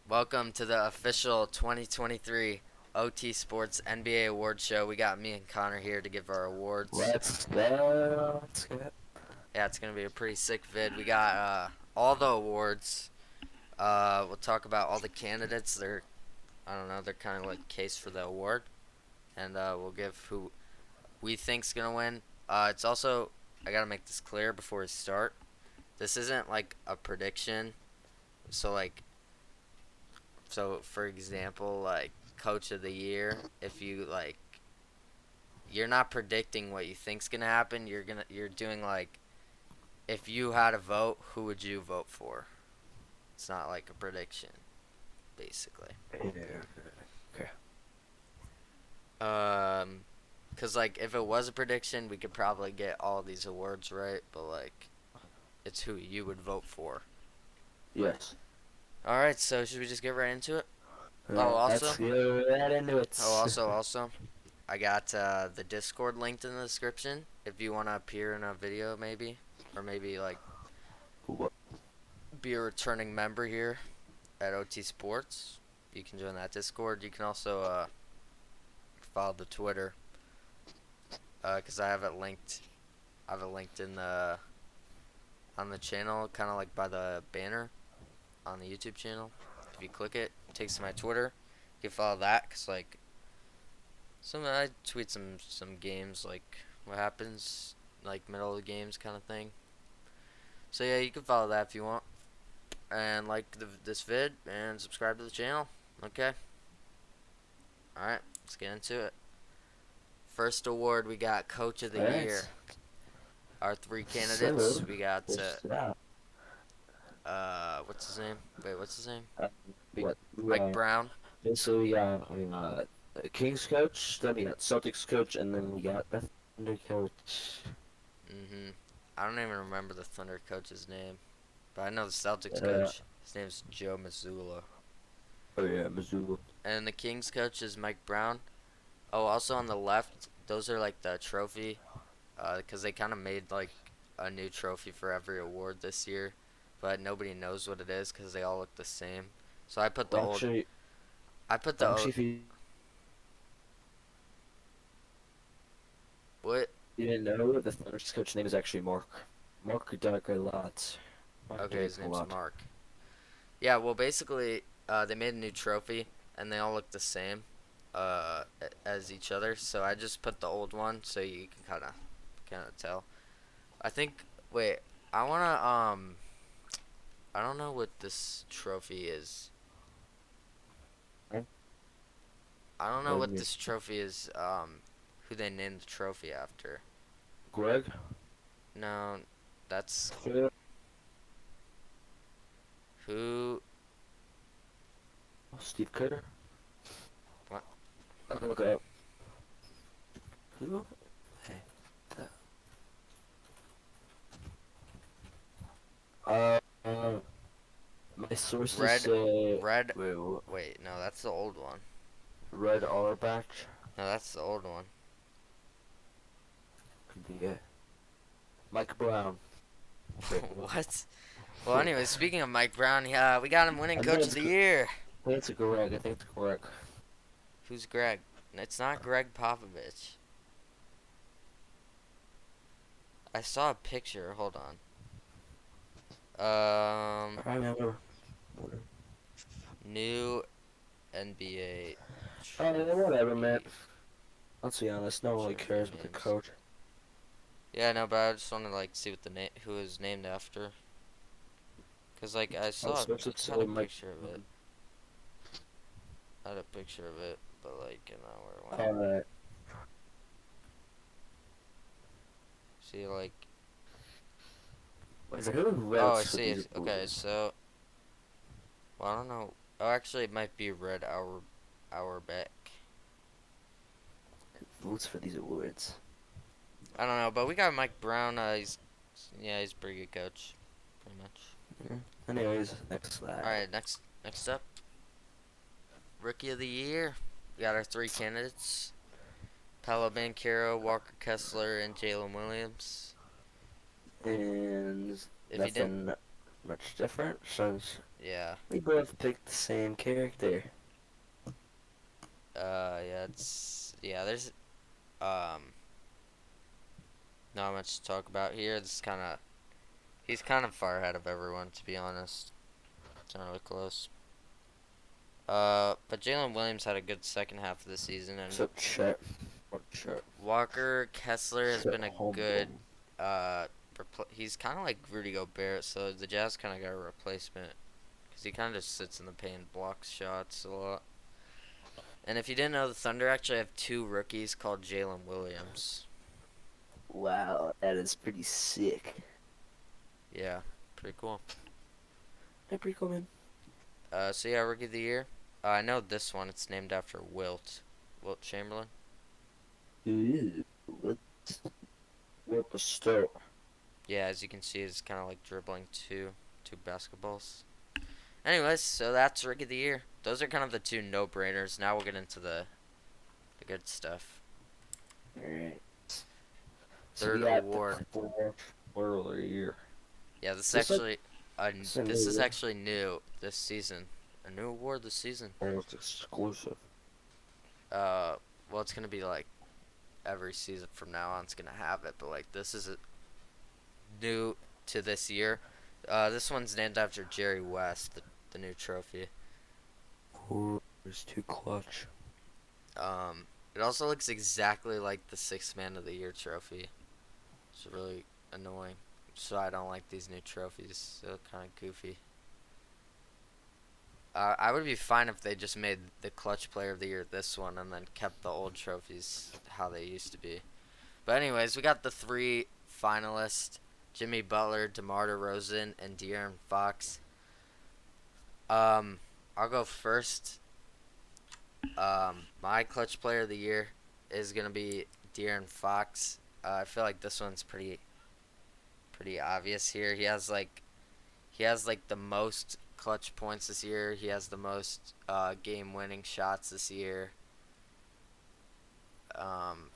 Welcome to the official 2023 OT Sports NBA Award Show. We got me and Connor here to give our awards. Let's go. Let's go. Yeah, it's gonna be a pretty sick vid. We got all the awards. We'll talk about all the candidates. I don't know, they're kind of like case for the award, and we'll give who we think's gonna win. It's also I gotta make this clear before we start. This isn't like a prediction. So like So, for example, like coach of the year, if you like, you're not predicting what you think's gonna happen. You're doing like, if you had a vote, who would you vote for? It's not like a prediction, basically. Yeah. Okay. Um, cause like if it was a prediction, we could probably get all these awards right, but like, it's who you would vote for. Yes. All right, so should we just get right into it? Oh, also, Let's go right into it. also, I got the Discord linked in the description if you want to appear in a video, maybe, or maybe like What? be a returning member here at OT Sports. You can join that Discord. You can also follow the Twitter because I have it linked. I have it linked in the on the channel, kind of like by the banner on the YouTube channel. If you click it, it takes to my Twitter. You can follow that because like I tweet some games like what happens like middle of the games kind of thing. So yeah, you can follow that if you want, and like this vid and subscribe to the channel. Okay. All right, let's get into it. First award we got Coach of the Year. Alright. Our three candidates So, we got first out. what's his name? Wait, what's his name? Uh, what? Mike Brown. So we got Kings coach, then we got Celtics coach, and then we got the Thunder coach. Mhm. I don't even remember the Thunder coach's name, but I know the Celtics Uh, coach. His name's Joe Mazzulla. oh yeah, Missoula. And the Kings coach is Mike Brown. Oh, also on the left, those are like the trophy, because they kind of made like a new trophy for every award this year, but nobody knows what it is because they all look the same. So I put the Well, old. actually, I put the old. actually, if you What? didn't know, the Thunder's coach name is actually Mark. Mark Dargalat. Mark Okay, his name's Dargalat. Mark. Yeah, well, basically, they made a new trophy, and they all look the same, as each other. So I just put the old one, so you can kind of tell. I think. Wait, I wanna I don't know what this trophy is. Huh? I don't know What do what you mean? this trophy is. Who they named the trophy after? Greg? No, that's Phil? who. Steve Cutter? What? Okay. Who? Hey. Uh, my sources Red, say red. wait, what? Wait, no, that's the old one. Red Auerbach No, that's the old one. could be it. Mike Brown. Wait, what? What? Well, anyway, speaking of Mike Brown, yeah, we got him winning I think Coach of it's the Year. I think it's Greg. I think it's Greg. Who's Greg? It's not Greg Popovich. I saw a picture. Hold on. I remember. New NBA Whatever, man. trophy Let's be honest. No one really trophy cares about the names. coach. Yeah, no, but I just want to like see what the name, who is named after. Cause like I My saw, sources I had say a Mike. picture of it. I had a picture of it, but like you know where it went. Alright. See like, Wait, who oh I else for see. these Okay, awards? so well I don't know. Oh, actually it might be Red Auerbach. Votes for these awards. I don't know, but we got Mike Brown. He's a pretty good coach, pretty much. Yeah. Anyways, next All slide. right, next up, Rookie of the Year. We got our three candidates: Paolo Banchero, Walker Kessler, and Jalen Williams. And If you didn't, nothing much different since Yeah. We both picked the same character. Yeah. There's um not much to talk about here. It's kind of he's kind of far ahead of everyone, to be honest. It's not really close. But Jalen Williams had a good second half of the season, and Except Chet. Or Chet. Walker Kessler has Chet been a good. Holmgren. Uh, he's kind of like Rudy Gobert, so the Jazz kind of got a replacement because he kind of just sits in the paint, and blocks shots a lot. And if you didn't know, the Thunder actually have two rookies called Jalen Williams. Wow, that is pretty sick. Yeah, pretty cool. Hey, pretty cool, man. So yeah, rookie of the year. I know this one. It's named after Wilt Chamberlain. Ooh, what the start? Yeah, as you can see, it's kind of like dribbling two basketballs. Anyways, so that's rookie of the year. Those are kind of the two no-brainers. Now we'll get into the good stuff. Alright. So we Third got the award. player of the year. Yeah, this is This like actually this is actually new this season. A new award this season. almost exclusive. Well, it's gonna be like every season from now on. It's gonna have it, but like this is new to this year. This one's named after Jerry West, the new trophy. Ooh, it's too clutch. It also looks exactly like the Sixth Man of the Year trophy. It's really annoying. So I don't like these new trophies. They look kind of goofy. I would be fine if they just made the Clutch Player of the Year this one and then kept the old trophies how they used to be. But anyways, we got the three finalists: Jimmy Butler, DeMar DeRozan, and De'Aaron Fox. I'll go first. My Clutch Player of the Year is gonna be De'Aaron Fox. I feel like this one's pretty obvious here. He has like the most clutch points this year. He has the most game-winning shots this year. I'm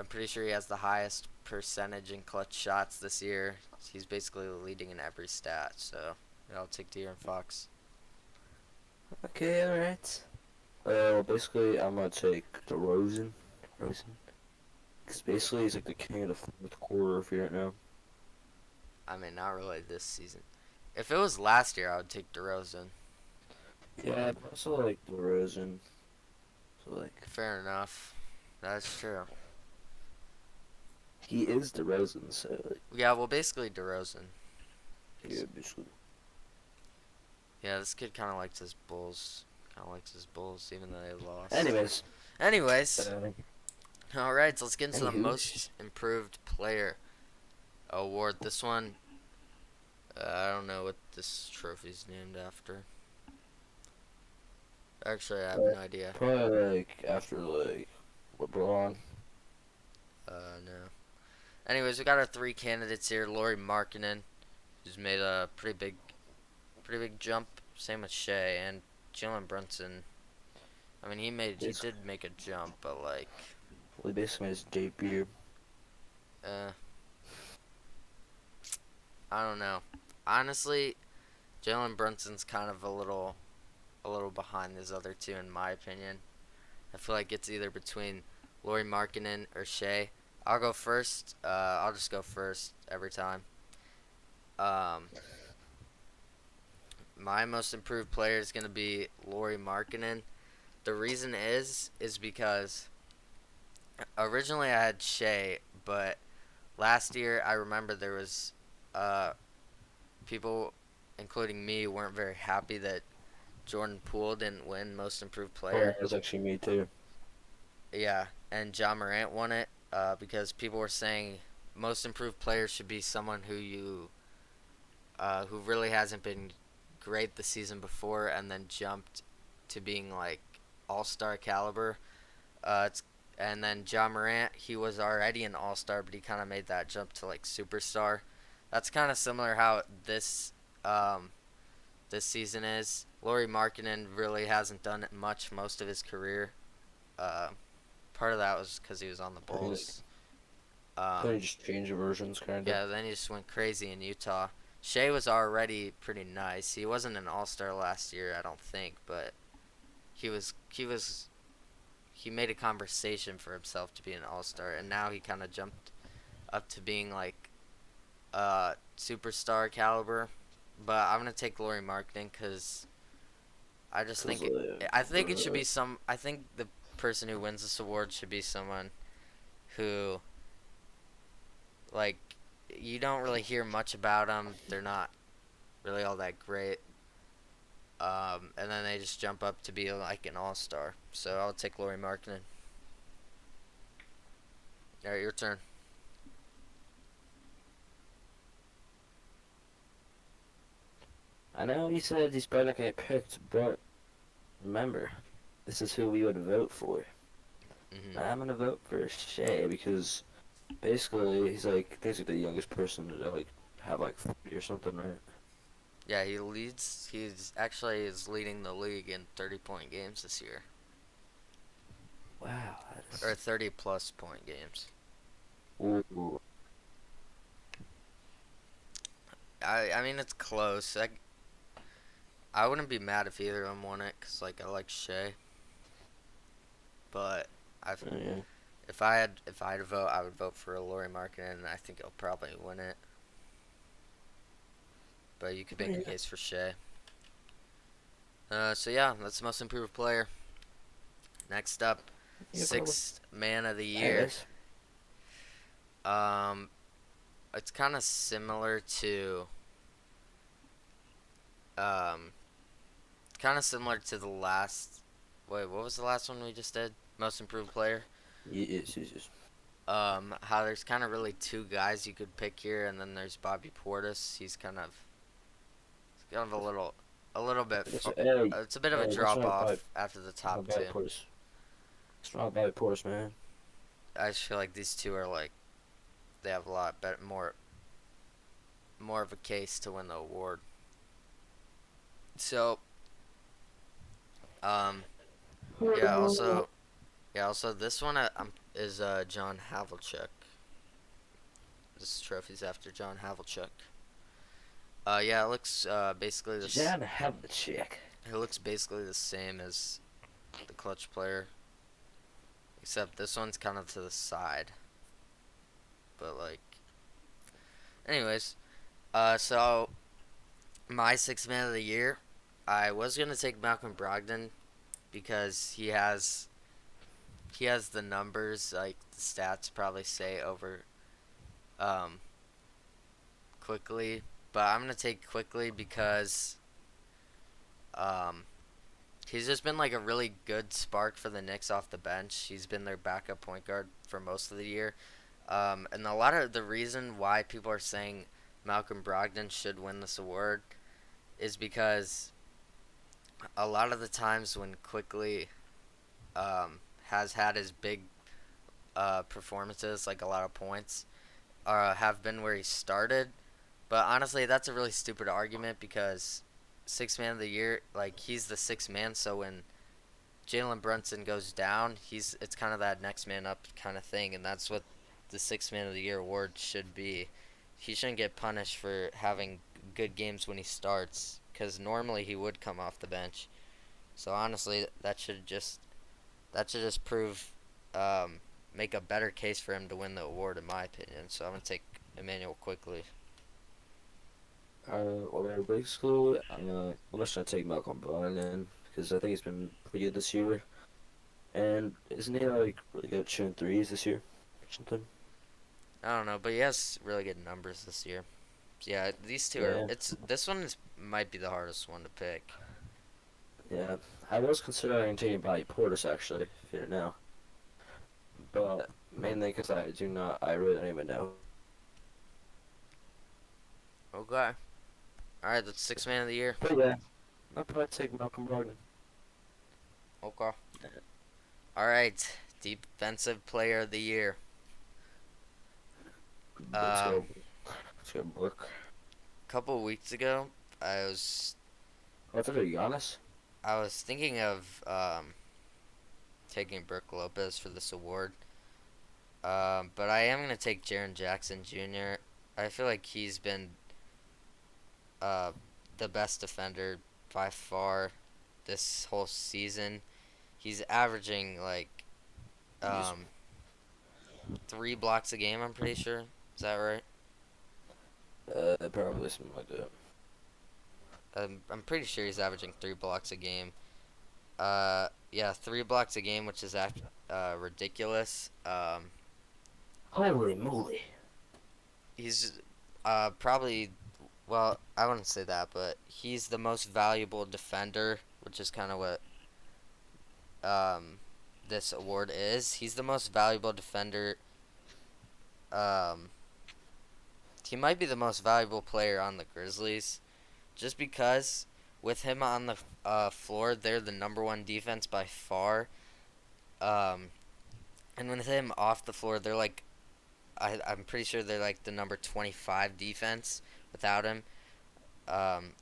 pretty sure he has the highest percentage in clutch shots this year. He's basically leading in every stat. So yeah, I'll take De'Aaron Fox. Okay, alright. Well, basically, I'm gonna take DeRozan. Because basically, he's like the king of the fourth quarter if you don't know. I mean, not really this season. If it was last year, I would take DeRozan. Yeah, but also like DeRozan. So, like, Fair enough. That's true. he is DeRozan, so, like, Yeah, well, basically DeRozan. yeah, basically. Yeah, this kid kind of likes his Bulls. Kind of likes his Bulls, even though they lost. Anyways. Anyways, all right. So let's get into the Anywho. most improved player award. This one, I don't know what this trophy's named after. Actually, I have no idea. Probably, like, after, like, LeBron. No. Anyways, we got our three candidates here. Lauri Markkanen, who's made a pretty big jump. Same with Shea and Jalen Brunson. I mean, he did make a jump, but like, Well, he basically made his debut. uh, I don't know. Honestly, Jalen Brunson's kind of a little behind these other two in my opinion. I feel like it's either between Lauri Markkanen or Shea. I'll go first. I'll just go first every time. Um, my most improved player is gonna be Lauri Markkanen. The reason is because originally I had Shea, but last year I remember there was uh, people, including me, weren't very happy that Jordan Poole didn't win Most Improved Oh, Player. it was actually me too. Yeah, and Ja Morant won it because people were saying Most Improved Player should be someone who really hasn't been great the season before and then jumped to being like all-star caliber. It's and then Ja Morant, he was already an all-star, but he kind of made that jump to like superstar. That's kind of similar how this season is. Lauri Markkanen really hasn't done much most of his career. Uh, Part of that was because he was on the Bulls. Then he just changed the versions, kind of. Yeah, then he just went crazy in Utah. Shea was already pretty nice. He wasn't an all-star last year, I don't think, but he made a conversation for himself to be an all-star, and now he kind of jumped up to being like superstar caliber. But I'm gonna take Laurie Marketing because I just Cause think I think it should be some. I think the person who wins this award should be someone who like you don't really hear much about them. They're not really all that great. And then they just jump up to be like an all star. So I'll take Laurie Markkinen. All right, your turn. I know you said he's probably not gonna get picked, but remember, this is who we would vote for. Hmm. I'm gonna vote for Shea because basically he's like basically the youngest person to like have like 40 or something, right? Yeah, he leads. He's actually is leading the league in 30-point games this year, Wow, or that's 30 plus point games. ooh. I mean it's close. I wouldn't be mad if either of them won it, cause like I like Shea, but I Yeah. if I had to vote, I would vote for Laurie Markkinen, and I think he'll probably win it. But you could make a Yeah. case for Shea. So yeah, that's the most improved player. Next up, Yeah, probably. sixth man of the year. Anyways, Um, it's kind of similar to um, the last. Wait, what was the last one we just did? Most improved player. yes. How there's kind of really two guys you could pick here, and then there's Bobby Portis. He's kind of a little bit. It's, hey, It's a bit of a hey, that's drop off after the top not bad two. Portis. It's not bad Portis, man. I just feel like these two are like they have a lot better, more of a case to win the award. So, um, yeah. Also this one is John Havlicek. This trophy's after John Havlicek. Yeah, it looks basically this. Jan Havlicek. It looks basically the same as the clutch player, except this one's kind of to the side. But like, anyways, so my sixth man of the year, I was gonna take Malcolm Brogdon because he has the numbers like the stats probably say over um quickly, but I'm gonna take quickly because um he's just been like a really good spark for the Knicks off the bench. He's been their backup point guard for most of the year. And a lot of the reason why people are saying Malcolm Brogdon should win this award is because a lot of the times when Quickly has had his big performances, like a lot of points, have been where he started. But honestly, that's a really stupid argument because sixth man of the year, like he's the sixth man. So when Jalen Brunson goes down, it's kind of that next man up kind of thing, and that's what the sixth man of the year award should be. He shouldn't get punished for having good games when he starts, because normally he would come off the bench. So honestly, that should just prove make a better case for him to win the award, in my opinion. So I'm gonna take Emmanuel quickly. Well, basically, I'm just gonna take Malcolm Brogdon because I think he's been pretty good this year. And isn't he like really good at shooting threes this year or something? I don't know, but he has really good numbers this year. Yeah, these two are. Yeah, It's this one is might be the hardest one to pick. yeah. I was considering taking Bobby Portis actually, if you didn't know, but mainly because I really don't even know. Okay. All right, that's six man of the year. But yeah, I'll probably take Malcolm Brogdon. Okay. All right, defensive player of the year. Let's Um, go. Let's go, Book. a couple weeks ago, I was What's it, Giannis? I was thinking of taking Brooke Lopez for this award. But I am gonna take Jaren Jackson Jr. I feel like he's been uh, the best defender by far this whole season. He's averaging like He's um, 3 blocks a game. I'm pretty sure. Is that right? probably something like that. I'm pretty sure he's averaging 3 blocks a game. Yeah, 3 blocks a game, which is ridiculous. Holy moly! He's probably, well, I wouldn't say that, but he's the most valuable defender, which is kind of what um, this award is. He's the most valuable defender. Um, he might be the most valuable player on the Grizzlies, just because with him on the floor, they're the number one defense by far. Um, and with him off the floor, they're like, I'm pretty sure they're like the number 25 defense without him.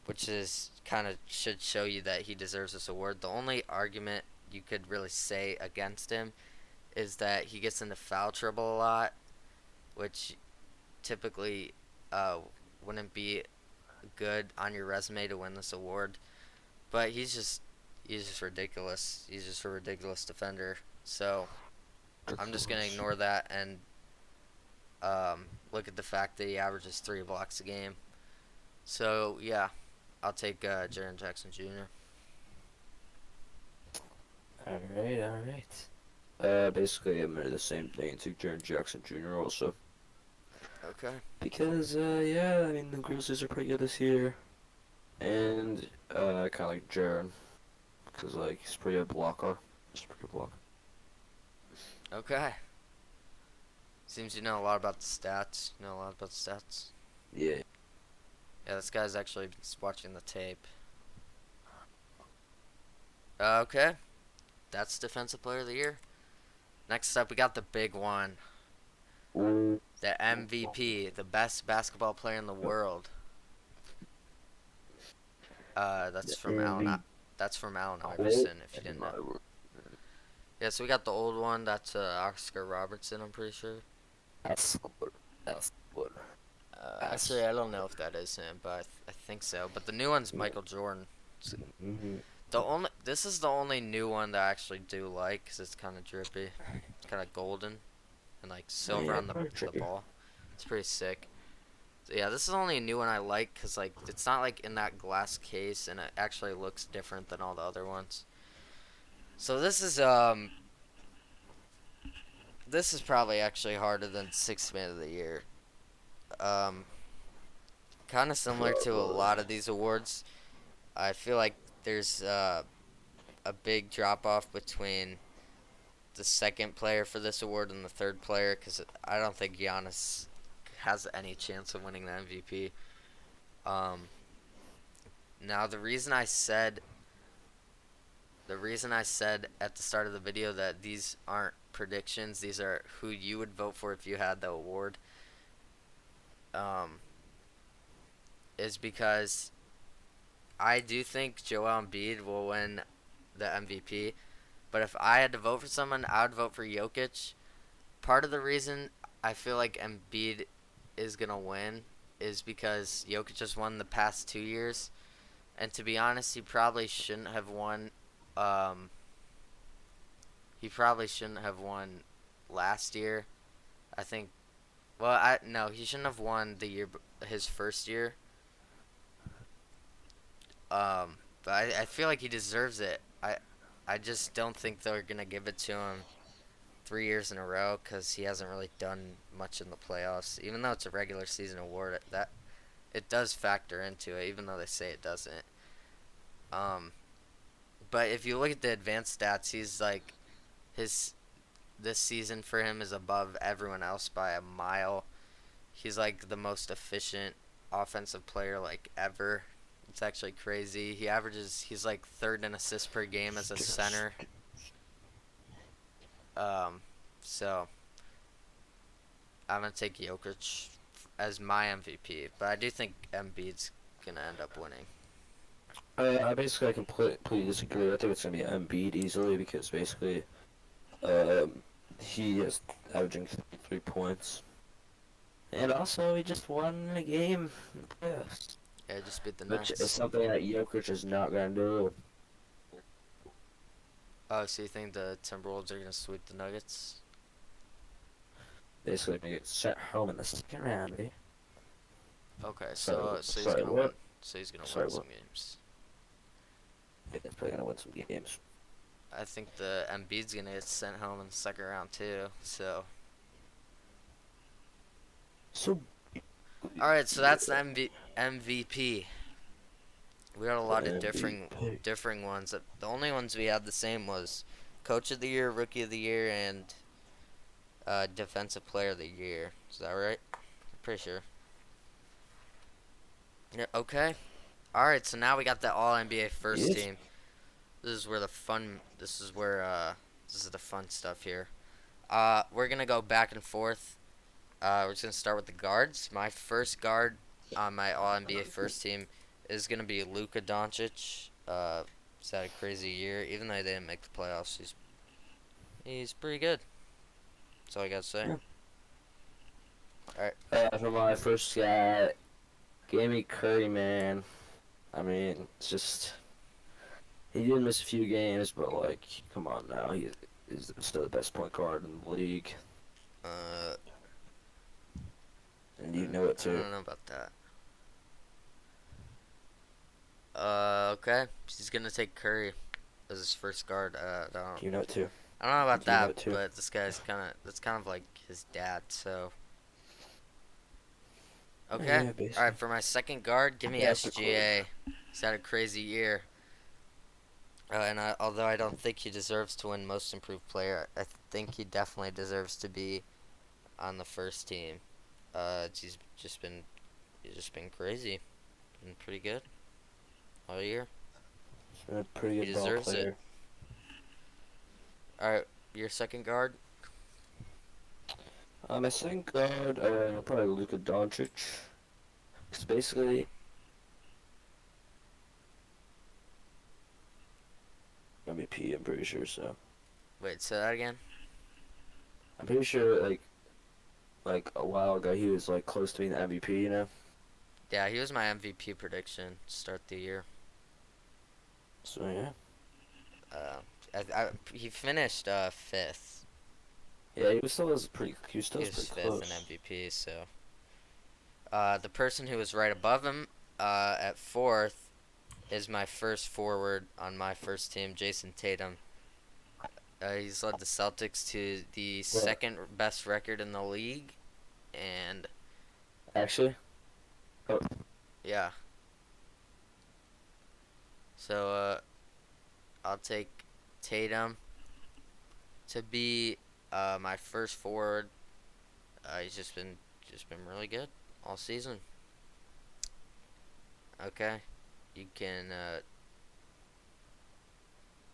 Which is kind of should show you that he deserves this award. The only argument you could really say against him is that he gets into foul trouble a lot, which typically wouldn't be good on your resume to win this award. But he's just ridiculous. He's just a ridiculous defender. So I'm just gonna ignore that and look at the fact that he averages 3 blocks a game. So yeah, I'll take Jaren Jackson Jr. Alright, alright. Basically, I'm gonna do the same thing and take Jaren Jackson Jr. also. Okay. Because, yeah, I mean, the Grizzlies are pretty good this year. And, I kinda like Jaren. Because, like, he's pretty good blocker. He's a pretty good blocker. Okay. Seems you know a lot about the stats. You know a lot about the stats. Yeah. Yeah, this guy's actually been watching the tape. Okay. That's Defensive Player of the Year. Next up, we got the big one. Ooh. The MVP, the best basketball player in the world. That's from Allen. That's from Allen Iverson, if you didn't know. Yeah, so we got the old one. That's Oscar Robertson, I'm pretty sure. That's good. That's good. Actually, I don't know if that is him, but I think so. But the new one's Michael Jordan. Mm-hmm. This is the only new one that I actually do like, because it's kind of drippy, kind of golden, and like silver on the ball. It's pretty sick. So yeah, this is only a new one I like, because like it's not like in that glass case, and it actually looks different than all the other ones. So this is probably actually harder than Sixth Man of the Year. Um, Kind of similar to a lot of these awards. I feel like there's a big drop off between the second player for this award and the third player, because I don't think Giannis has any chance of winning the MVP. Um, Now the reason I said at the start of the video that these aren't predictions; these are who you would vote for if you had the award. Um, is because I do think Joel Embiid will win the MVP. But if I had to vote for someone, I would vote for Jokic. Part of the reason I feel like Embiid is gonna win is because Jokic has won the past 2 years, and to be honest, he probably shouldn't have won. Um, he probably shouldn't have won last year. I think. Well, I no, he shouldn't have won his first year. But I feel like he deserves it. I just don't think they're gonna give it to him 3 years in a row because he hasn't really done much in the playoffs. Even though it's a regular season award, that it does factor into it, even though they say it doesn't. Um, but if you look at the advanced stats, he's like his this season for him is above everyone else by a mile. He's like the most efficient offensive player like ever. It's actually crazy. He's like third in assists per game as a center. Um, so I'm gonna take Jokic as my MVP, but I do think Embiid's gonna end up winning. I completely disagree. I think it's gonna be Embiid easily because basically, um, he is averaging 3 points, and also he just won a game in the playoffs. Yeah, just beat the which is Nets. something that Jokic is not gonna do. Oh, so you think the Timberwolves are gonna sweep the Nuggets? Basically, gonna get sent home in the second round, eh? Okay, Sorry, so he's sorry, gonna win. what? So he's gonna win Sorry, some what? games. Yeah, they're probably gonna win some games. I think the Embiid's gonna get sent home in the second round too. So, So, all right, so that's the MVP. We had a lot of MVP. differing ones. The only ones we had the same was Coach of the Year, Rookie of the Year, and Defensive Player of the Year. Is that right? Pretty sure. Yeah. Okay. All right. So now we got the All NBA first Yes. team. This is where the fun. This is where this is the fun stuff here. We're gonna go back and forth. We're just gonna start with the guards. My first guard on my All NBA first team is gonna be Luka Doncic. He's had a crazy year. Even though he didn't make the playoffs, he's pretty good. That's all I gotta say. Yeah. All right. For my first guy, gave me Curry, man. I mean, it's just he did miss a few games, but like, come on now, he is still the best point guard in the league, Uh, and you know it I too. don't know about that. Okay. He's gonna take Curry as his first guard. You know it too. I don't know about You know that, it too. but that's kind of like his dad. So okay. Yeah, All right. basically. For my second guard, give me That's the core. SGA. He's had a crazy year. Although I don't think he deserves to win Most Improved Player, I think he definitely deserves to be on the first team. Just been he's just been crazy, been pretty good all year. He's been a pretty He good ball deserves it. player. All right, your second guard. My second guard, probably Luka Doncic. It's basically MVP. I'm pretty sure. So Wait, say that again. I'm pretty sure, like a while ago, he was like close to being the MVP. You know. Yeah, he was my MVP prediction to start the year. So yeah. Uh, he finished fifth. Yeah, he was still He was was pretty fifth in close. MVP. So the person who was right above him at fourth is my first forward on my first team, Jason Tatum. He's led the Celtics to the Well, second best record in the league, and actually, oh, yeah. So I'll take Tatum to be my first forward. He's just been really good all season. Okay, you can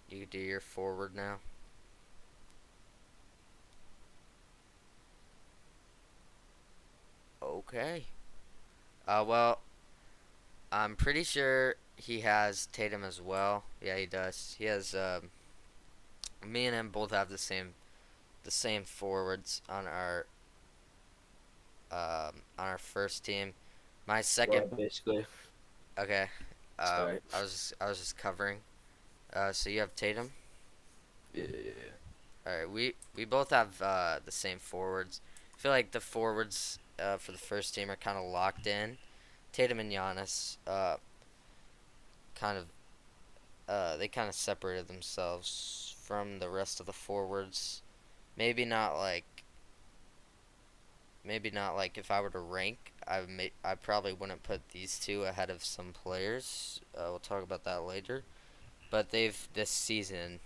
you can do your forward now. Okay. Well, I'm pretty sure he has Tatum as well. Yeah, he does. He has me and him both have the same forwards on our first team. My second. well, basically, Okay. sorry. I was just covering. So you have Tatum. Yeah, yeah, yeah. All right. We both have the same forwards. I feel like the forwards for the first team are kind of locked in. Tatum and Giannis kind of they kind of separated themselves from the rest of the forwards. Maybe not like if I were to rank, I probably wouldn't put these two ahead of some players. We'll talk about that later. But they've this season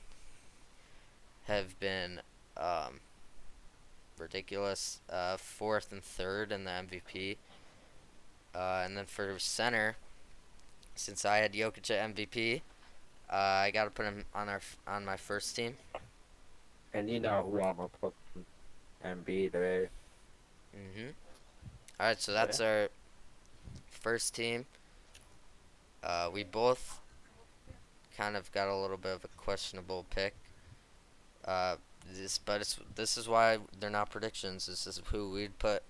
have been um, ridiculous. Fourth and third in the MVP. And then for center, since I had Jokic at MVP, I gotta put him on my first team. And you know who I'm gonna put Embiid there. Mhm. All right, so So yeah. that's our first team. We both kind of got a little bit of a questionable pick. Uh, this is why they're not predictions. This is who we'd put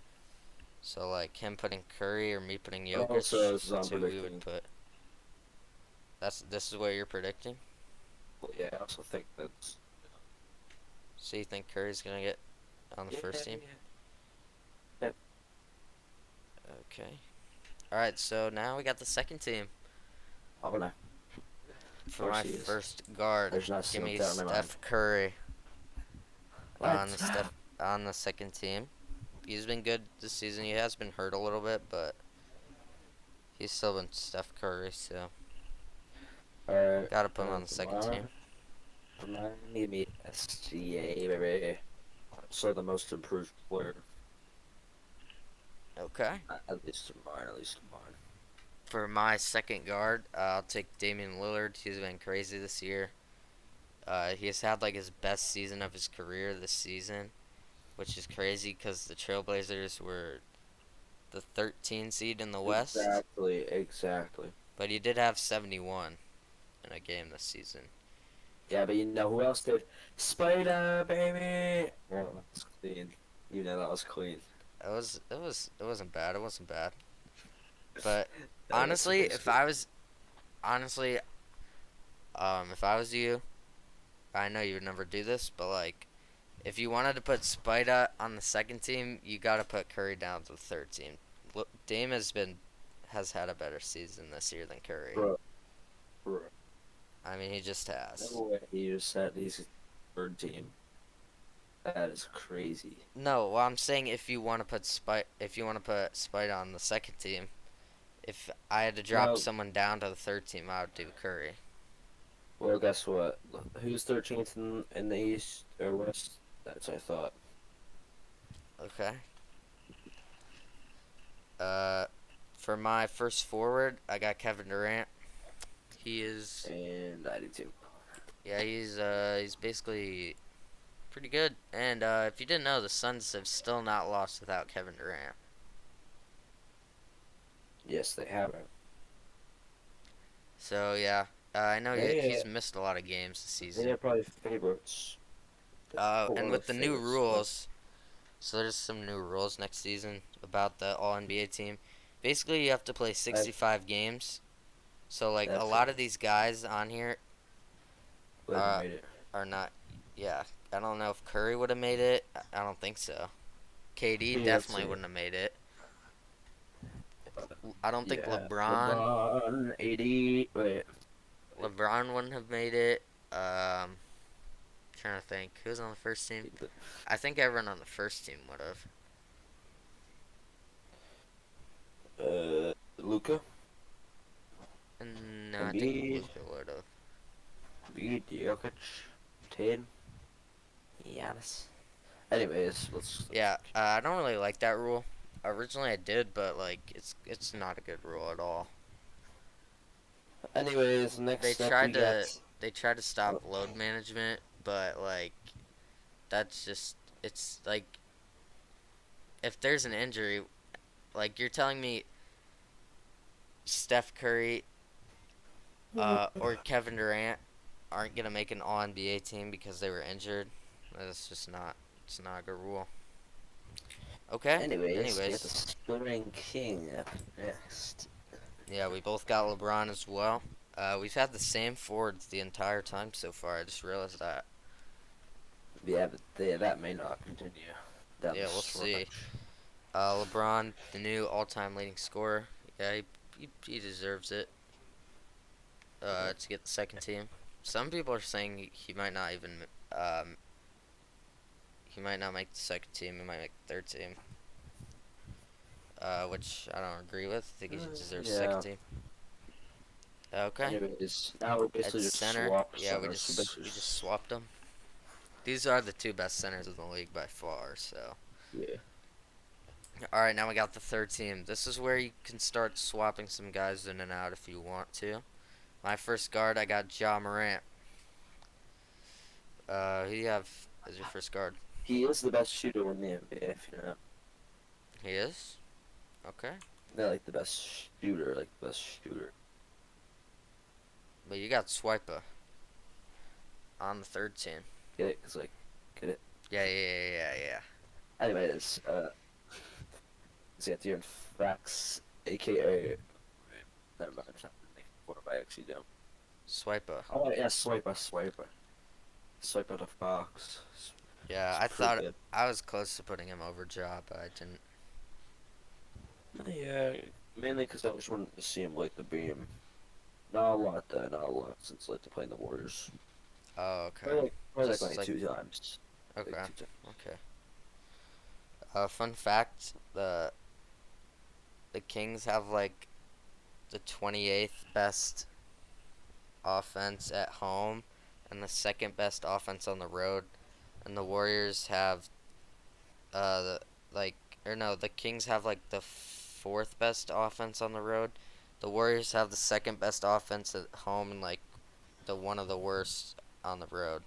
So like him putting Curry or me putting Also, Jokic, this is I'm that's who we would predicting. put. This is what you're predicting. Well, yeah, I also think that's. So you think Curry's gonna get on the Yeah, first team? yeah. Okay. All right. So now we got the second team. Oh no, of For course my he is. first guard, There's not give still me doubt in my mind. Steph Curry on the What? Steph on the second team. He's been good this season. He has been hurt a little bit, but he's still been Steph Curry, so Alright, gotta put him on the second team. for mine, give me SGA, baby. So the most improved player. Okay. At least in mine, at least in mine. For my second guard, I'll take Damian Lillard. He's been crazy this year. He has had like his best season of his career this season, which is crazy because the Trailblazers were the 13 seed in the West, Exactly, exactly. but he did have 71 in a game this season. Yeah, but you know who else did? Spider, baby! Well, that's clean. You know that was clean. It wasn't bad. It wasn't bad. But That's honestly, basically. honestly, if I was you, I know you would never do this, but like, if you wanted to put Spida on the second team, you gotta put Curry down to the third team. Look, Dame has had a better season this year than Curry. Bro, bro. I mean, he just has. No way you just said he's third team. That is crazy. No, well, I'm saying if you want to put Spida on the second team, if I had to drop Well, someone down to the third team, I would do Curry. well, guess what? Who's 13th in the East or West? That's what I thought. Okay. Uh, for my first forward, I got Kevin Durant. He is, And I do too. yeah, he's basically pretty good. And if you didn't know, the Suns have still not lost without Kevin Durant. Yes, they haven't. So yeah, I know They he's missed a lot of games this they season. are probably favorites. And One of with the the new favorites. But rules, so there's some new rules next season about the All NBA team. Basically, you have to play I 65 games. So like a lot definitely of these guys on here wouldn't have uh, made it. are not. Yeah, I don't know if Curry would have made it. I don't think so. KD Yeah, let's definitely see. wouldn't have made it. I don't think Yeah, LeBron LeBron, 80. Wait, LeBron wouldn't have made it. Trying to think who's on the first team. I think everyone on the first team would have. Luca, No, I think Embiid, Luka would have. Embiid, Jokic, Tatum, Giannis. Anyways, let's Yeah, I don't really like that rule. Originally I did, but like it's not a good rule at all. Anyways, They next up we tried got. to they tried to stop load management, but like that's just it's like if there's an injury, like you're telling me Steph Curry or Kevin Durant aren't gonna make an All NBA team because they were injured. That's just not it's not a good rule. Okay. Anyways, we got the Anyways, Scoring King up next. yeah, we both got LeBron as well. We've had the same forwards the entire time so far. I just realized that. Yeah, but that may not continue down the Yeah, we'll stretch. see. LeBron, the new all-time leading scorer. Yeah, he deserves it. To get the second team. Some people are saying he might not even he might not make the second team. He might make the third team. Which I don't agree with. I think he deserves the second Yeah. team. Okay. Anyways, now we At basically just center, swap yeah, centers. So basically we just just swapped them. These are the two best centers in the league by far. So, yeah. all right, now we got the third team. This is where you can start swapping some guys in and out if you want to. My first guard, I got Ja Morant. Who do you have as your first guard? He is the best shooter in the NBA, if you know. He is. Okay, Not like the best shooter, like the best shooter. but you got Swiper on the third team. Get it? Cause like, get it. Yeah. Anyways, Is he at the Fax, aka? Never mind. What have I actually done? Swiper. Oh yeah, Swiper. Swiper the Fox. Yeah, It's I pretty thought good. I was close to putting him over Ja, but I didn't. Yeah, mainly because I just wanted to see him light the beam. Not a lot though, not a lot since like to playing the Warriors. Oh, okay. Probably Just like like two times. Like okay, two times. okay. Fun fact: the Kings have like the 28th best offense at home and the second best offense on the road, and the Warriors have the like or no, the Kings have like the fourth best offense on the road. The Warriors have the second best offense at home and like the one of the worst on the road.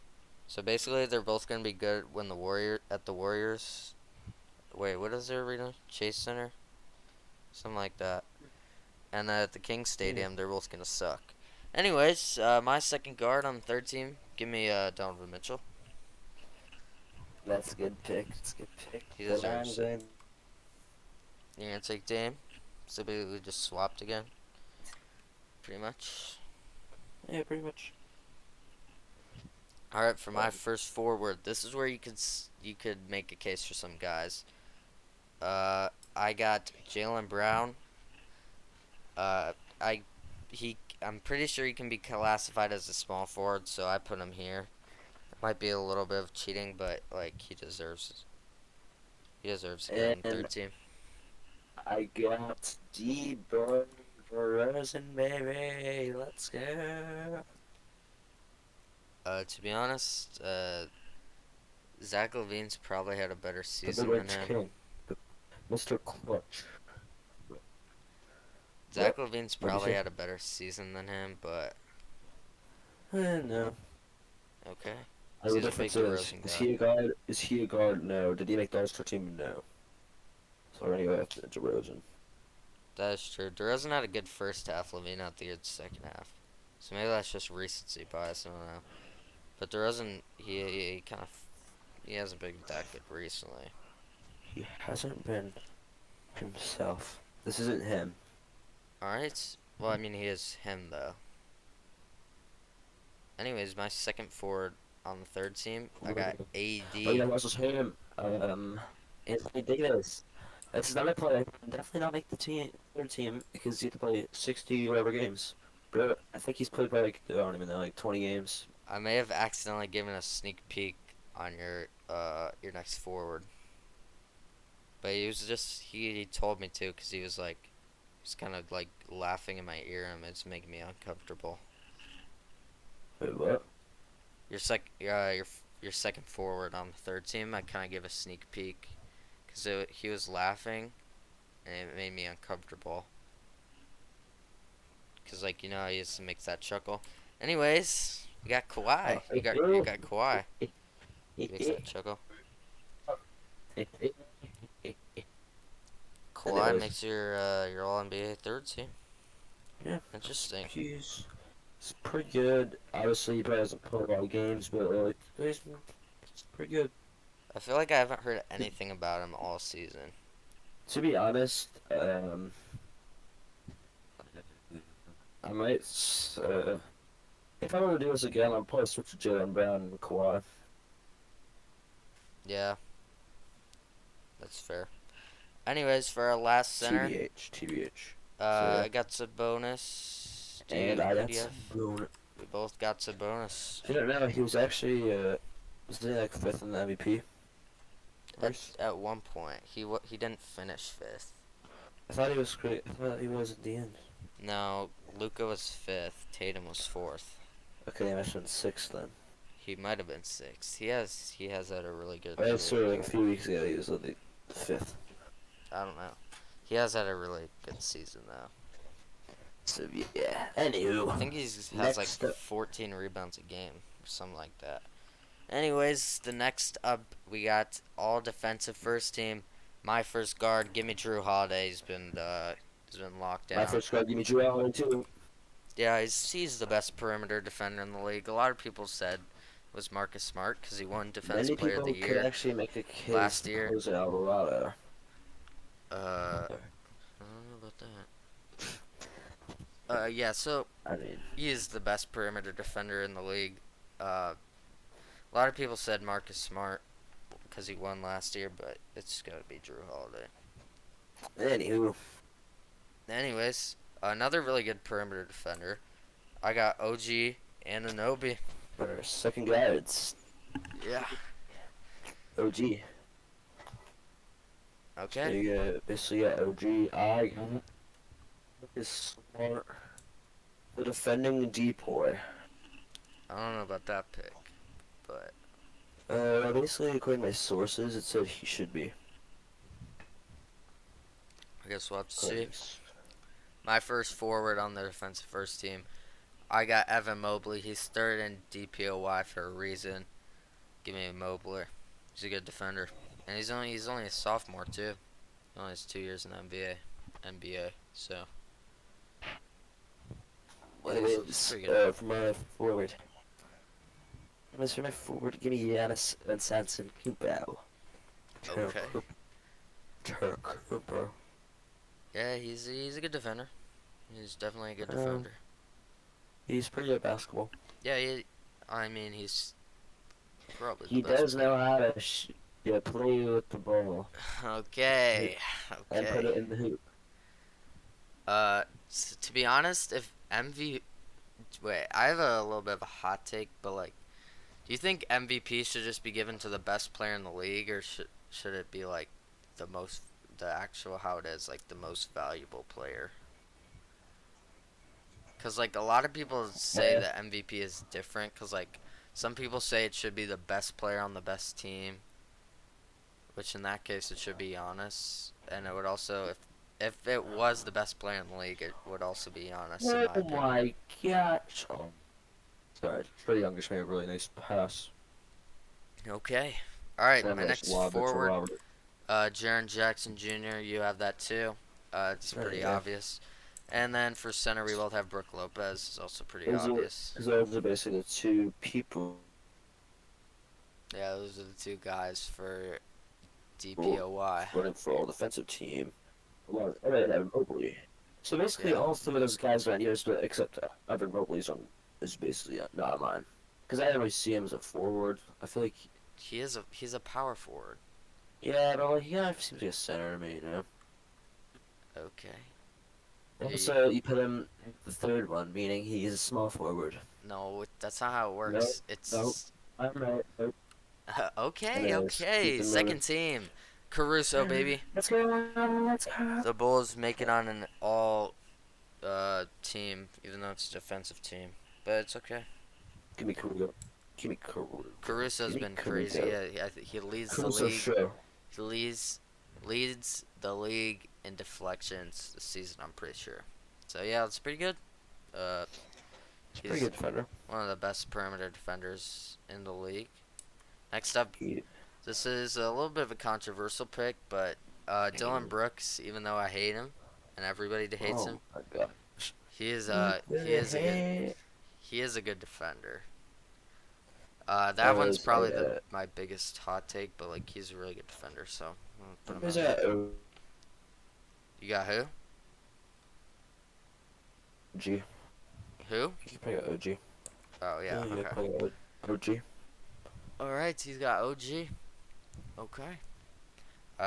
So basically, they're both gonna be good when the Warriors. Wait, what is their arena? Chase Center, something like that. And at the King Yeah. Stadium, they're both gonna suck. Anyways, my second guard on the third team, give me Donovan Mitchell. That's a good pick. It's a good pick. He But I'm deserves it. going. You're gonna take Dame. So basically, just swapped again, pretty much. Yeah, pretty much. All right, for my first forward, this is where you could make a case for some guys. I got Jalen Brown. Uh, I I'm pretty sure he can be classified as a small forward, so I put him here. It might be a little bit of cheating, but like he deserves to be on the And third team. I got D-Boy Verizon, baby. Let's go. To be honest, Zach Levine's probably had a better The season than Rich him. King. Mr. Clutch. Zach What? Levine's What'd you probably say? had a better season than him, but No. okay. The He's a big difference DeRozan is guy. he a guard? Is he a guard? No. Did he make the All-Star team? No. So we're gonna go after DeRozan. That is true. DeRozan had a good first half. Levine had the good second half. So maybe that's just recency bias. I don't know. But DeRozan, he kind of he hasn't been that good recently. He hasn't been himself. This isn't him. All right. Well, I mean, he is him though. Anyways, my second forward on the third team, I got Oh yeah, AD. versus him. Anthony Davis. That's not a play. Definitely not make the third team because you have to play 60 whatever games. But I think he's played by like I don't even know like 20 games. I may have accidentally given a sneak peek on your next forward, but he told me to because he was like he's kind of like laughing in my ear and it's making me uncomfortable. Wait, what? Your second forward on the third team, I kind of give a sneak peek because he was laughing and it made me uncomfortable because like he used to make that chuckle. Anyways, you got Kawhi. You got Kawhi. He makes that chuckle. Kawhi Anyways, makes your All NBA third team. yeah, Interesting. he's pretty good. Obviously, he probably hasn't played a lot of games, but he's pretty good. I feel like I haven't heard anything about him all season. To be honest, I might. If I were to do this again, I'd probably switch to Jalen Brown and Kawhi. Yeah, that's fair. Anyways, for our last center, TBH. So yeah, I got Sabonis. and I Who got do you have? Sabonis. We both got Sabonis. If you don't know, he was actually was he like fifth in the MVP At race? at one point, he didn't finish fifth. I thought he was great. I thought he was at the end. No, Luca was fifth. Tatum was fourth. Okay, I must have been sixth then. He might have been sixth. He has had a really good I year. saw like a few weeks ago he was on the fifth. I don't know. He has had a really good season though. So yeah. I Anywho, think has like next up, 14 rebounds a game or something like that. Anyways, the next up we got all defensive first team. My first guard, give me Drew Holiday. He's been locked my down. first guard, give me Drew Holiday too. Yeah, he's the best perimeter defender in the league. A lot of people said it was Marcus Smart because he won Defensive Many Player of people the could Year actually make a case last to year. Jose Alvarado. I don't know about that. Yeah. So I mean, he is the best perimeter defender in the league. A lot of people said Marcus Smart because he won last year, but it's gotta be Drew Holiday. anywho, Anyways, another really good perimeter defender. I got OG Anunoby. our second guy, it's Yeah. OG. So Okay. you basically got OG. I got is Smart, the defending depoy. I don't know about that pick, but Basically, according to my sources, it said he should be. I guess we'll have to see. Cause, My first forward on the defensive first team, I got Evan Mobley. He's third in DPOY for a reason. Give me Mobley. He's a good defender, and he's only a sophomore too. He only has 2 years in the NBA. So yeah, he's pretty good. for my forward. For my forward, give me Giannis Antetokounmpo. Okay. Turk, bro. Yeah, he's a good defender. He's definitely a good Um, defender. He's pretty good at basketball. Yeah, I mean, he's probably He the best does player. know how to play with the ball Okay, and put okay. it in the hoop. To be honest, if MV, wait, I have a little bit of a hot take, but like, do you think MVP should just be given to the best player in the league, or should it be like the most, the actual how it is, like the most valuable player? Cause like a lot of people say Yeah. that MVP is different, cause like some people say it should be the best player on the best team, which in that case it should be Giannis, and it would also if it was the best player in the league, it would also be Giannis in my Oh opinion. my gosh. Oh, sorry. For the youngest made a really nice pass. Okay. All right, Then my I just next lobbed it to forward, Robert. Jaren Jackson Jr. You have that too. It's pretty Yeah. obvious. And then for center, we both have Brooke Lopez. It's also pretty Those are, obvious. cause those are basically the two people Yeah, those are the two guys for DPOY. running for all defensive team. Well, I mean, Evan Mobley. So basically, Yeah, all three of those guys are on yours, but except Evan Mobley's on is basically not on mine. Because I didn't really see him as a forward. I feel like, he's a power forward. yeah, but like, yeah, he seems like a center to me, you know. Okay. He, Also, you put him the third one, meaning he's a small forward. no, that's not how it No, works. no, It's I'm right. Nope. okay, Anyways, keep okay. it moving. Second team, Caruso, baby. Let's go, let's go. The Bulls make it on an all team, even though it's a defensive team. But it's okay. Give me Caruso. Give me Caruso. Caruso's Give me been crazy. Caruso. Yeah, he leads the Caruso league. show. He leads the league in deflections this season. I'm pretty sure. So yeah, it's pretty good. Uh, He's a pretty he's good defender. one of the best perimeter defenders in the league. Next up, He, this is a little bit of a controversial pick, but Dylan Brooks, even though I hate him and everybody hates him, oh my god. he is a good defender. That one's Anyways, probably my biggest hot take, but like he's a really good defender, so I'm gonna put him who's on there. that? You got who? OG. You Who? can probably got OG. Oh yeah, You okay. probably got OG. All right, he's got OG. Okay.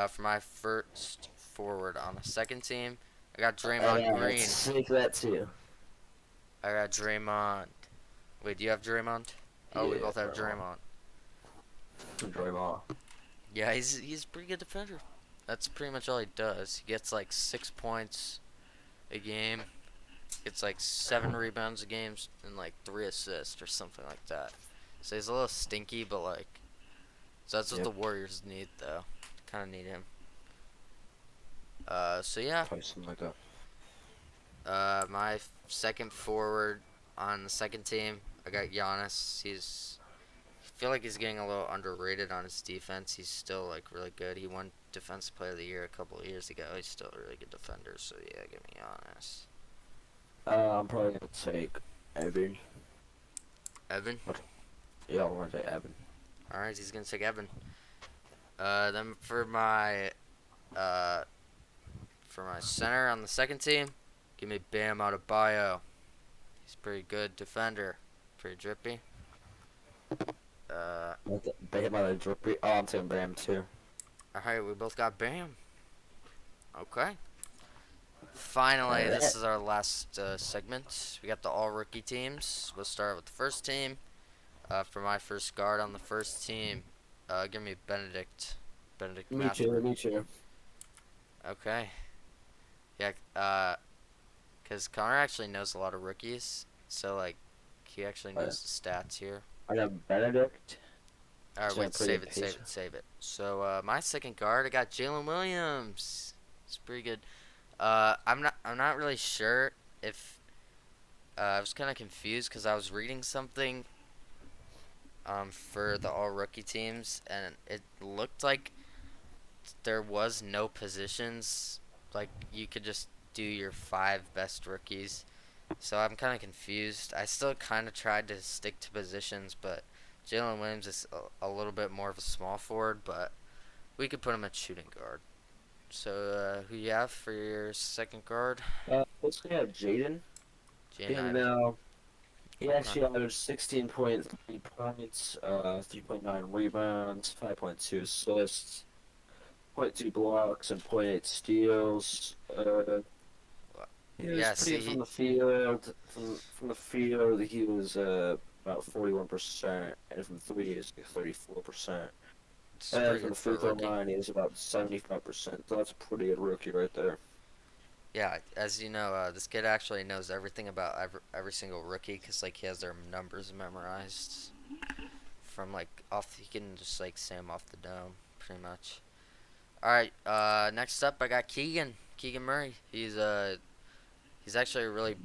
For my first forward on the second team, I got Draymond Green. Take that too. I got Draymond. Wait, do you have Draymond? Oh, we Yeah, both have bro. Draymond. Draymond. Yeah, he's a pretty good defender. That's pretty much all he does. He gets like 6 points a game. Gets like 7 rebounds a game and like 3 assists or something like that. So he's a little stinky, but like, so that's what Yep. the Warriors need though. Kind of need him. So yeah. Probably something like that. My second forward on the second team, I got Giannis. I feel like he's getting a little underrated on his defense. He's still like really good. He won Defensive Player of the Year a couple of years ago. He's still a really good defender. So yeah, give me Giannis. I'm probably gonna take Evan. Evan. Yeah, I want to take Evan. All right, he's gonna take Evan. Then for my for my center on the second team, give me Bam Adebayo. He's pretty good defender, pretty drippy. Bam out of Drippy. Oh, I'm taking Bam too. All right, we both got Bam. Okay. Finally, this Alright. is our last segment. We got the all rookie teams. We'll start with the first team. For my first guard on the first team, give me Benedict. Benedict Me too, Mathurin. me too. Okay. Yeah, because Connor actually knows a lot of rookies. So, like, he actually knows the stats here. I got Benedict. Alright, He's got a wait, pretty save good it, save pace. it, save it. So, my second guard, I got Jalen Williams. It's pretty good. I'm not really sure if, I was kind of confused because I was reading something, for the all rookie teams, and it looked like there was no positions. Like, you could just do your 5 best rookies. So I'm kind of confused. I still kind of tried to stick to positions, but Jalen Williams is a little bit more of a small forward, but we could put him at shooting guard. So, who you have for your second guard? Let's have Jaden. Jaden And Ivey. now, he Okay. actually averaged 16.3 points, 3.9 rebounds, 5.2 assists, point 2 blocks, and point 8 steals. He was Yeah, pretty see, good from the field. From the field, he was about 41%, and from three, he was 34%. it's And pretty from good the for free a throw rookie. line, he was about 75%. So that's a pretty good rookie right there. Yeah, as you know, this kid actually knows everything about every single rookie because like he has their numbers memorized from like off. He can just like say them off the dome, pretty much. All right. Next up, I got Keegan. Keegan Murray. He's actually a really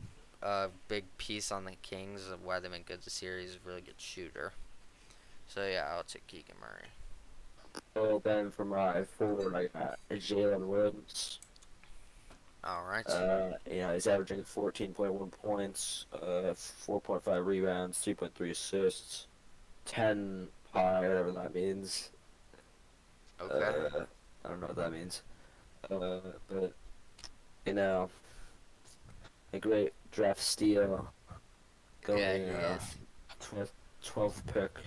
big piece on the Kings of why they've been good this year. He's a really good shooter. So yeah, I'll take Keegan Murray. So then for my forward, I got Jalen Williams. All right. He's averaging 14.1 points, 4.5 rebounds, 3.3 assists, 10 pi, whatever that means. Okay. Uh, I don't know what that means. But you know, a great draft steal, Yeah, going he is. 12th pick,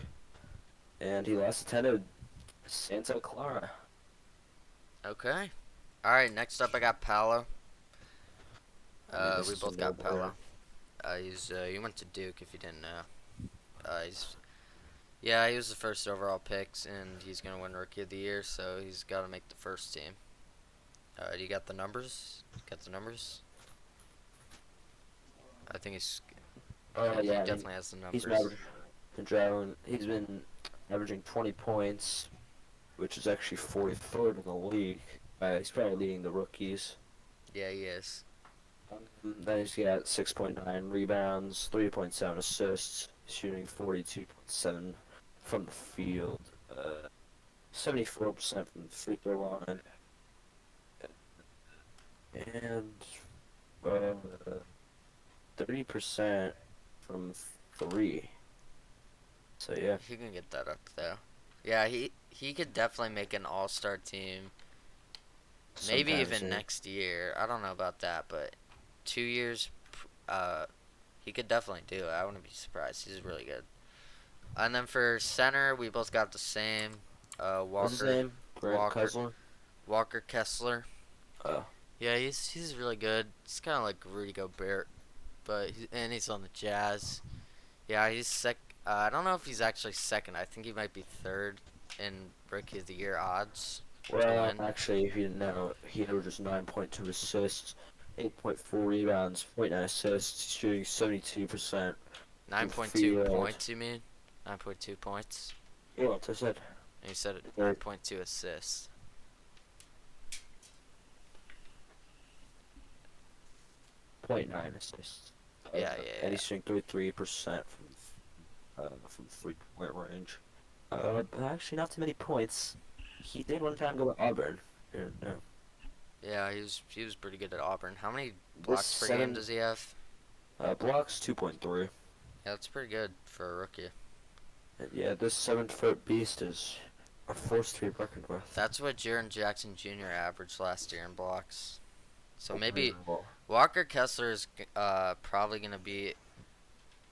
and he last attended Santa Clara. Okay. All right. Next up, I got Paolo. I mean, this We is a both got no-brainer. Paolo. He went to Duke. If you didn't know, he's yeah, he was the first overall picks, and he's gonna win Rookie of the Year. So he's got to make the first team. Do you got the numbers? Got the numbers? I think he Yeah, I mean, definitely has the he's numbers. been averaging, he's been averaging 20 points, which is actually 43rd in the league. He's probably leading the rookies. Yeah, he is. Then he's got 6.9 rebounds, 3.7 assists, shooting 42.7 from the field, 74% from the free throw line, and uh, 30% from three. So yeah, He can get that up though. Yeah, he could definitely make an all-star team. Maybe sometimes even next year. I don't know about that, but 2 years, uh, he could definitely do it. I wouldn't be surprised. He's really good. And then for center, we both got the same. what's his Walker, name? Grant Walker, Kessler. Walker Kessler. Uh, Yeah, he's really good. He's kind of like Rudy Gobert, but and he's on the Jazz. Yeah, he's sec. I don't know if he's actually second. I think he might be third in Rookie of the Year odds to well, win. actually, if you didn't know, he averages 9.2 assists, 8.4 rebounds, point 0.9 assists, shooting 72% from 9.2 field. points, you mean? 9.2 points. Yeah, that's what I said. And you said Or 9.2 assists. 0.9 assists. Yeah, And yeah, he's shooting 33% from 3-point range. But actually, not too many points. He did one time go to Auburn. Yeah, yeah. Yeah, he was pretty good at Auburn. How many this blocks per game seven does he have? blocks 2.3. Yeah, that's pretty good for a rookie. And yeah, this 7-foot beast is a force to be reckoned with. That's what Jaren Jackson Jr. averaged last year in blocks. So maybe Well, Walker Kessler is probably going to be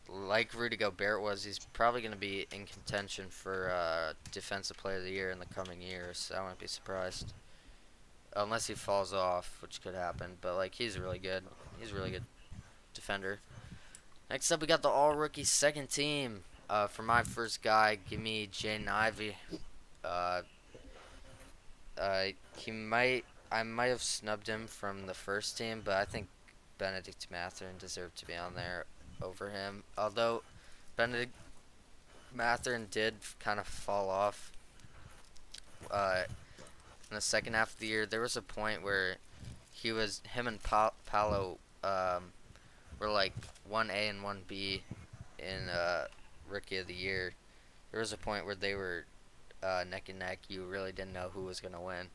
like Rudy Gobert was. He's probably going to be in contention for Defensive Player of the Year in the coming years. I wouldn't be surprised unless he falls off, which could happen. But like he's really good. He's a really good defender. Next up, we got the All Rookie second team. For my first guy, give me Jaden Ivey. Uh, he might I might have snubbed him from the first team, but I think Benedict Mathurin deserved to be on there over him. Although Benedict Mathurin did kind of fall off in the second half of the year. There was a point where him and Paolo were like 1A and 1B in Rookie of the Year. There was a point where they were neck and neck. You really didn't know who was gonna win.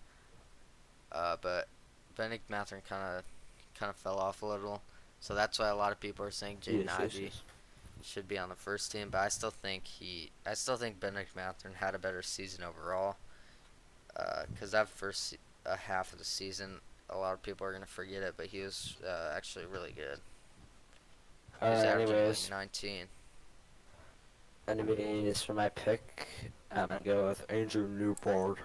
But Benedict Mathurin kind of fell off a little, so that's why a lot of people are saying Jaden Ivey should be on the first team. But I still think Benedict Mathurin had a better season overall. Because that first half of the season, a lot of people are gonna forget it, but he was actually really good. He was averaging like anyways, 19. anyways, for my pick, I'm gonna go with Andrew Newport.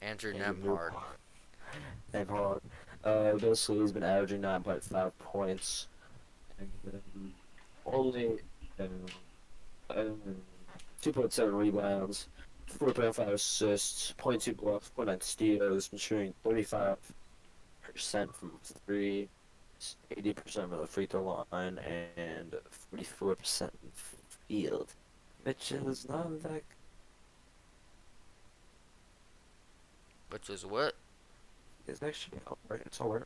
Andrew Andrew Nemhard. Newport. Basically, he's been averaging 9.5 points, and only um, um, 2.7 rebounds, 4.5 assists, zero point 0.2 blocks, 0.9 steals, been shooting 35% from three, 80% from the free throw line, and 44% from field, which is not that. Which was what? It's actually alright. It's alright.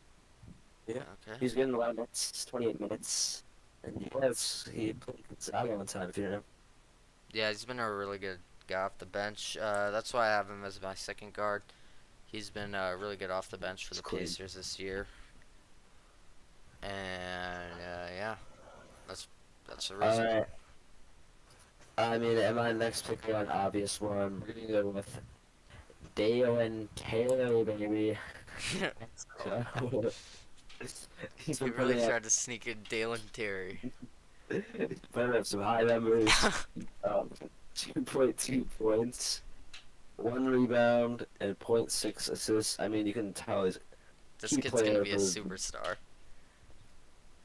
Yeah, Okay. he's getting a lot of minutes, 28 minutes, and he played Gonzaga one time if you know. Yeah, he's been a really good guy off the bench. That's why I have him as my second guard. He's been really good off the bench for It's the clean. Pacers this year. And yeah, that's that's the reason. Alright, I mean, and my next pick is an obvious one. We're gonna go with Dalen Taylor, baby. He's He been really putting up, tried to sneak in Dalen Terry. putting up some high numbers. Um, 2.2 points, 1 rebound, and zero point 0.6 assists. I mean, you can tell he's a This key kid's gonna player be a for superstar.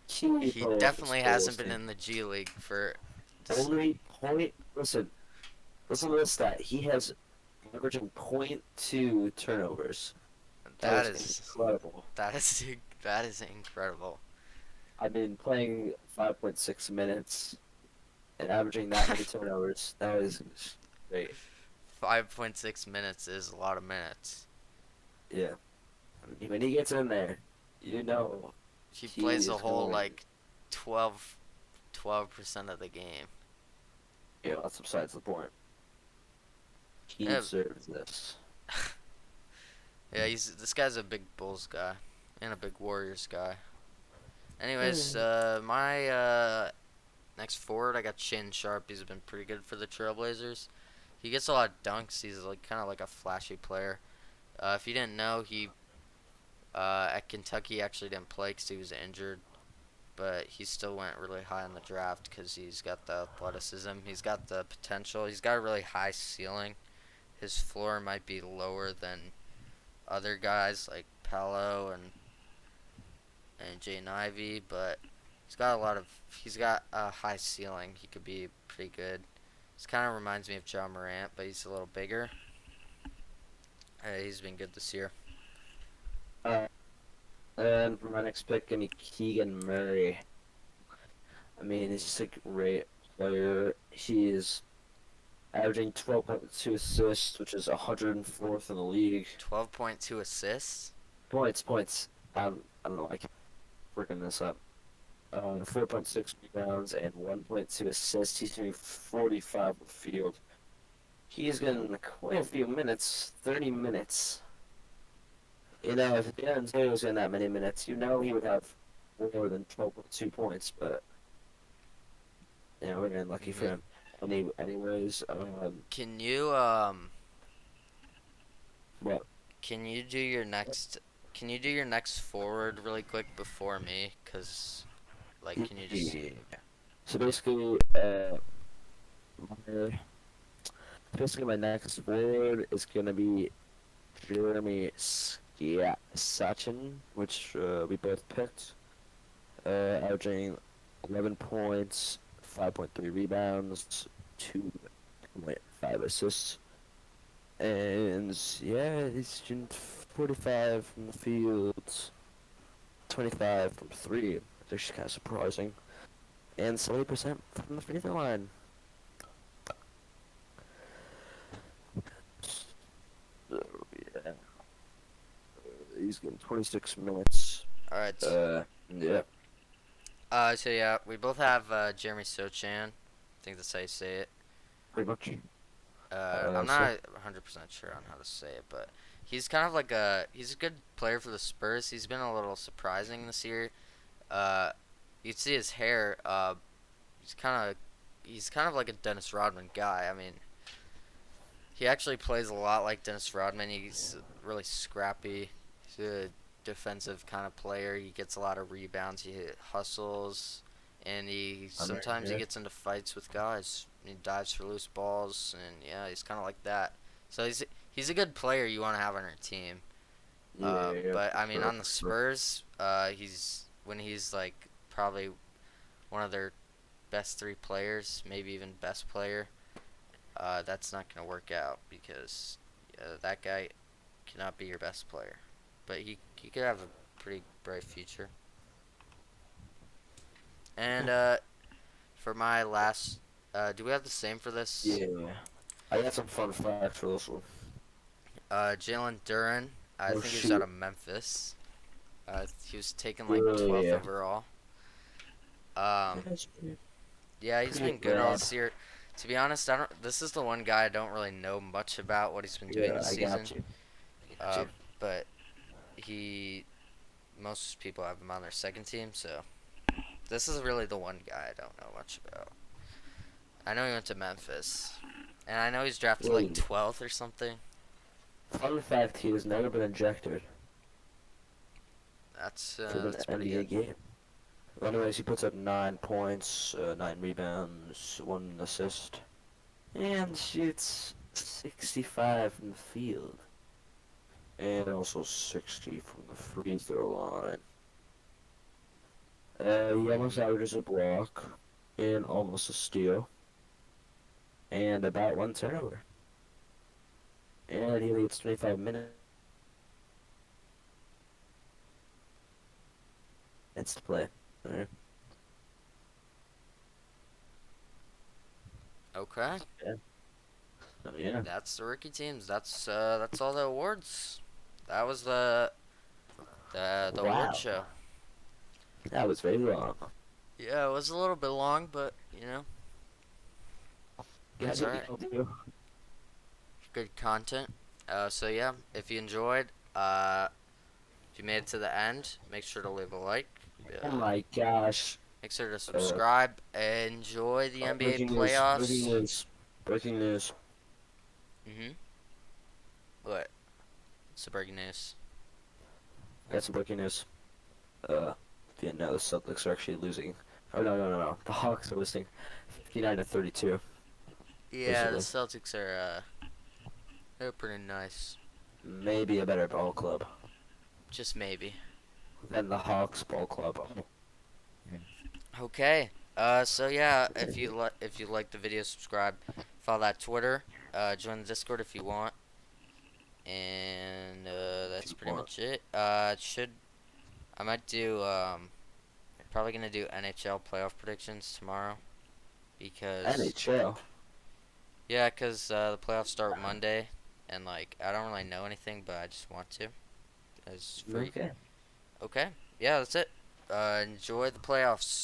key He player for definitely Spurs hasn't been team. in the G League for this. Only point. Listen to this stat. He has averaging .2 turnovers. That That is is incredible. that is that is incredible. I've been playing 5.6 minutes and averaging that many turnovers. That is great. 5.6 minutes is a lot of minutes. Yeah. I mean, when he gets in there, you know He he plays a is whole going. like 12% of the game. Yeah, that's besides the point. He Yeah, deserves this. yeah, he's this guy's a big Bulls guy and a big Warriors guy. Anyways, Hmm. my next forward, I got Shannon Sharp. He's been pretty good for the Trailblazers. He gets a lot of dunks. He's like kind of like a flashy player. If you didn't know, he at Kentucky actually didn't play because he was injured, but he still went really high in the draft because he's got the athleticism. He's got the potential. He's got a really high ceiling. His floor might be lower than other guys like Paolo and Jaden Ivey, but he's got a high ceiling. He could be pretty good. This kind of reminds me of John Morant, but he's a little bigger. He's been good this year. Uh, and for my next pick, give me Keegan Murray. I mean, he's just a great player. He is averaging 12.2 assists, which is 104th in the league. 12.2 assists. Points. I don't know. I can't freaking this up. 4.6 rebounds and 1.2 assists. He's doing 45 on the field. He's getting quite a few minutes, 30 minutes. You know, if Dan Taylor was getting that many minutes, you know he would have more than 12.2 points, but, you know, we're getting lucky for hmm him. Anyways, Can you what? can you do your next can you do your next forward really quick before me? Cause like, can you just? Yeah. So basically, my, basically my next forward is gonna be Jeremy Sachin, which we both picked, averaging 11 points, 5.3 rebounds, 2.5 assists, and yeah, he's shooting 45 from the field, 25 from three. It's actually kind of surprising, and 70% from the free throw line. So yeah, he's getting 26 minutes. All right. Yeah, So yeah, we both have Jeremy Sochan. I think that's how you say it. pretty much. I'm So not 100% sure on how to say it, but he's kind of like he's a good player for the Spurs. He's been a little surprising this year. Uh, you see his hair. He's kind of like a Dennis Rodman guy. I mean, he actually plays a lot like Dennis Rodman. He's really scrappy. He's a defensive kind of player. He gets a lot of rebounds. He hustles, and he I mean, sometimes he yeah, gets into fights with guys. He dives for loose balls, and yeah, he's kind of like that. So he's a good player you want to have on your team. yeah, But for I mean, sure, on the for sure. Spurs, he's like probably one of their best three players, maybe even best player. That's not gonna work out because that guy cannot be your best player, but he could have a pretty bright future. And for my last, do we have the same for this? Yeah, I got some fun facts for this one. Jalen Duren, I Oh think he was out shoot. of Memphis. He was taken like 12th Yeah, overall. Um, that's pretty, yeah, he's pretty been good all bad. this year. To be honest, I don't. This is the one guy I don't really know much about what he's been doing Yeah, this I season. got you. Got Uh, you. but he, most people have him on their second team, so this is really the one guy I don't know much about. I know he went to Memphis, and I know he's drafted like Wait, 12th or something. fun fact: he has never been ejected for an That's pretty NBA good. game. Well, anyways, he puts up 9 points, 9 rebounds, 1 assist, and shoots 65 from the field, and also 60 from the free throw line. He almost Hmm. averages a block and almost a steal and about 1 turnover. And he only gets 25 minutes to play. Alright. Okay, Yeah. So, yeah. that's the rookie teams. That's all the awards. That was the award Wow. show. That was very long. Yeah, it was a little bit long, but Guys, it's what alright. I'll do. Good content. So yeah, if you enjoyed, if you made it to the end, make sure to leave a like. Oh Uh, my gosh. Make sure to Uh, subscribe. Enjoy the NBA breaking news. Breaking playoffs. news. Breaking news. Mhm. What? It's the breaking news. Got some breaking news. Yeah, now the Celtics are actually losing. Oh, no. The Hawks are losing 59 to 32, Yeah, the basically. Celtics are they're pretty nice. Maybe a better ball club Just maybe. than the Hawks ball club. Okay. So yeah, if you like the video, subscribe, follow that Twitter, join the Discord if you want, and If that's you pretty want. much it. I might do probably gonna do NHL playoff predictions tomorrow because NHL. yeah, cause the playoffs start Monday, and like I don't really know anything, but I just want to. It's free. Okay. Okay. Yeah, that's it. Enjoy the playoffs.